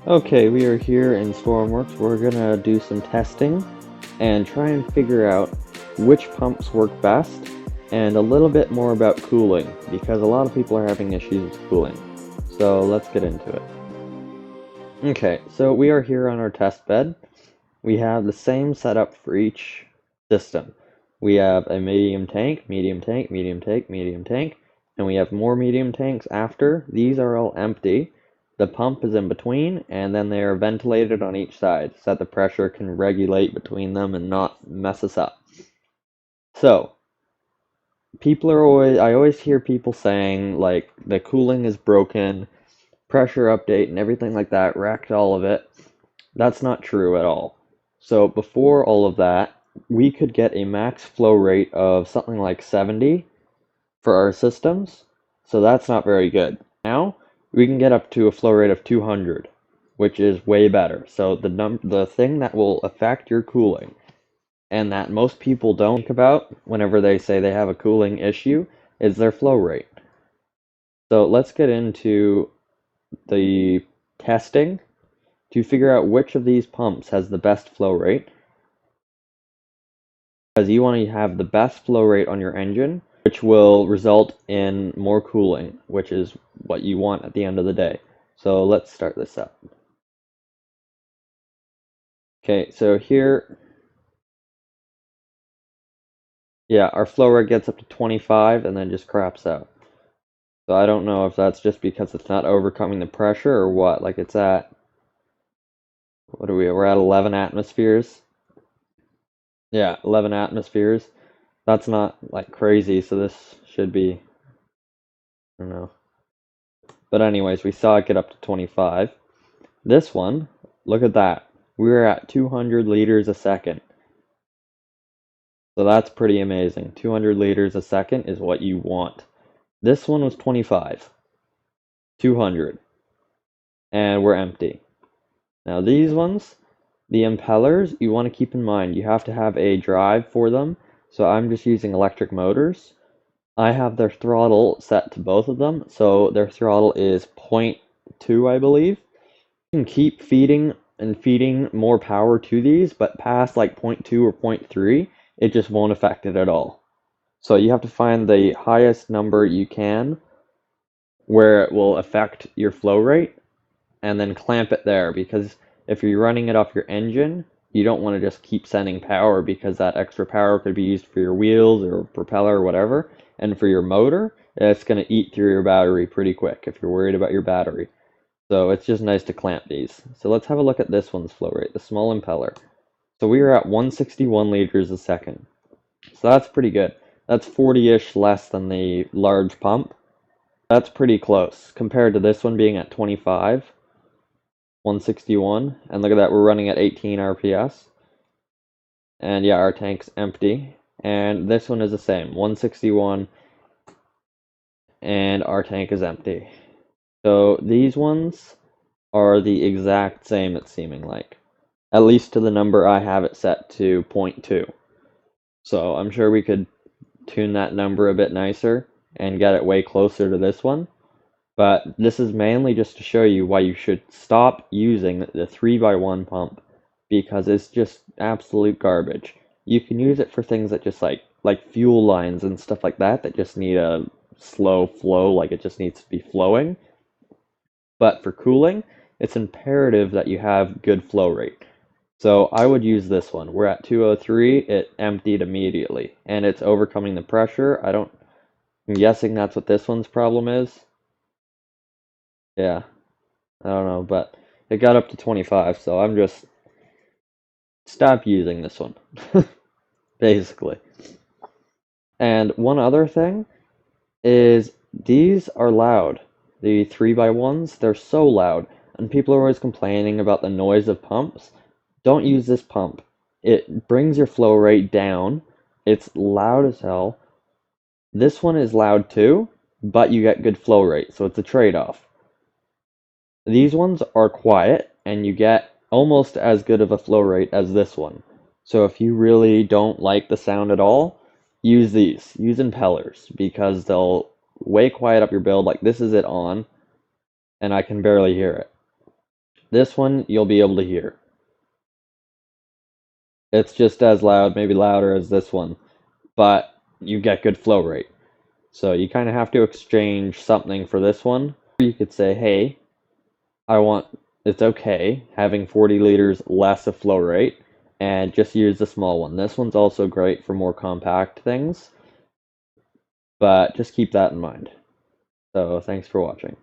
Okay, we are here in Stormworks. We're gonna do some testing and try and figure out which pumps work best and a little bit more about cooling because a lot of people are having issues with cooling. So let's get into it. Okay, so we are here on our test bed. We have the same setup for each system. We have a medium tank, medium tank, medium tank, medium tank, and we have more medium tanks after. These are all empty. The pump is in between, and then they are ventilated on each side so that the pressure can regulate between them and not mess us up. So, I always hear people saying, like, the cooling is broken, pressure update, and everything like that, wrecked all of it. That's not true at all. So before all of that, we could get a max flow rate of something like 70 for our systems. So that's not very good. Now we can get up to a flow rate of 200, which is way better. So the thing that will affect your cooling and that most people don't think about whenever they say they have a cooling issue is their flow rate. So let's get into the testing to figure out which of these pumps has the best flow rate, because you want to have the best flow rate on your engine, which will result in more cooling, which is what you want at the end of the day. So let's start this up. Okay, so here, yeah, our flow rate gets up to 25 and then just craps out. So I don't know if that's just because it's not overcoming the pressure or what. Like it's at, what are we, we're at 11 atmospheres. Yeah, 11 atmospheres. That's not like crazy, so this should be, I don't know. But anyways, we saw it get up to 25. This one, look at that. We're at 200 liters a second. So that's pretty amazing. 200 liters a second is what you want. This one was 25. 200. And we're empty. Now these ones, the impellers, you want to keep in mind, you have to have a drive for them. So I'm just using electric motors. I have their throttle set to both of them. So their throttle is 0.2, I believe. You can keep feeding and feeding more power to these, but past like 0.2 or 0.3, it just won't affect it at all. So you have to find the highest number you can where it will affect your flow rate and then clamp it there, because if you're running it off your engine, you don't want to just keep sending power because that extra power could be used for your wheels or propeller or whatever. And for your motor, it's going to eat through your battery pretty quick if you're worried about your battery. So it's just nice to clamp these. So let's have a look at this one's flow rate, the small impeller. So we are at 161 liters a second. So that's pretty good. That's 40-ish less than the large pump. That's pretty close compared to this one being at 25, 161. And look at that, we're running at 18 RPS. And yeah, our tank's empty. And this one is the same, 161, and our tank is empty. So these ones are the exact same, it's seeming like. At least to the number I have it set to 0.2. So I'm sure we could tune that number a bit nicer and get it way closer to this one. But this is mainly just to show you why you should stop using the 3x1 pump, because it's just absolute garbage. You can use it for things that just like fuel lines and stuff like that that just need a slow flow, like it just needs to be flowing. But for cooling, it's imperative that you have good flow rate. So I would use this one. We're at 203, it emptied immediately, and it's overcoming the pressure. I'm guessing that's what this one's problem is. Yeah, I don't know, but it got up to 25, so I'm just stop using this one, basically. And one other thing is these are loud. The 3x1s, they're so loud, and people are always complaining about the noise of pumps. Don't use this pump. It brings your flow rate down. It's loud as hell. This one is loud too, but you get good flow rate, so it's a trade-off. These ones are quiet, and you get almost as good of a flow rate as this one. So if you really don't like the sound at all, use these. Use impellers, because they'll way quiet up your build. Like this is it on, and I can barely hear it. This one you'll be able to hear. It's just as loud, maybe louder as this one, but you get good flow rate. So you kind of have to exchange something for this one. You could say, hey, it's okay having 40 liters less of flow rate and just use the small one. This one's also great for more compact things, but just keep that in mind. So thanks for watching.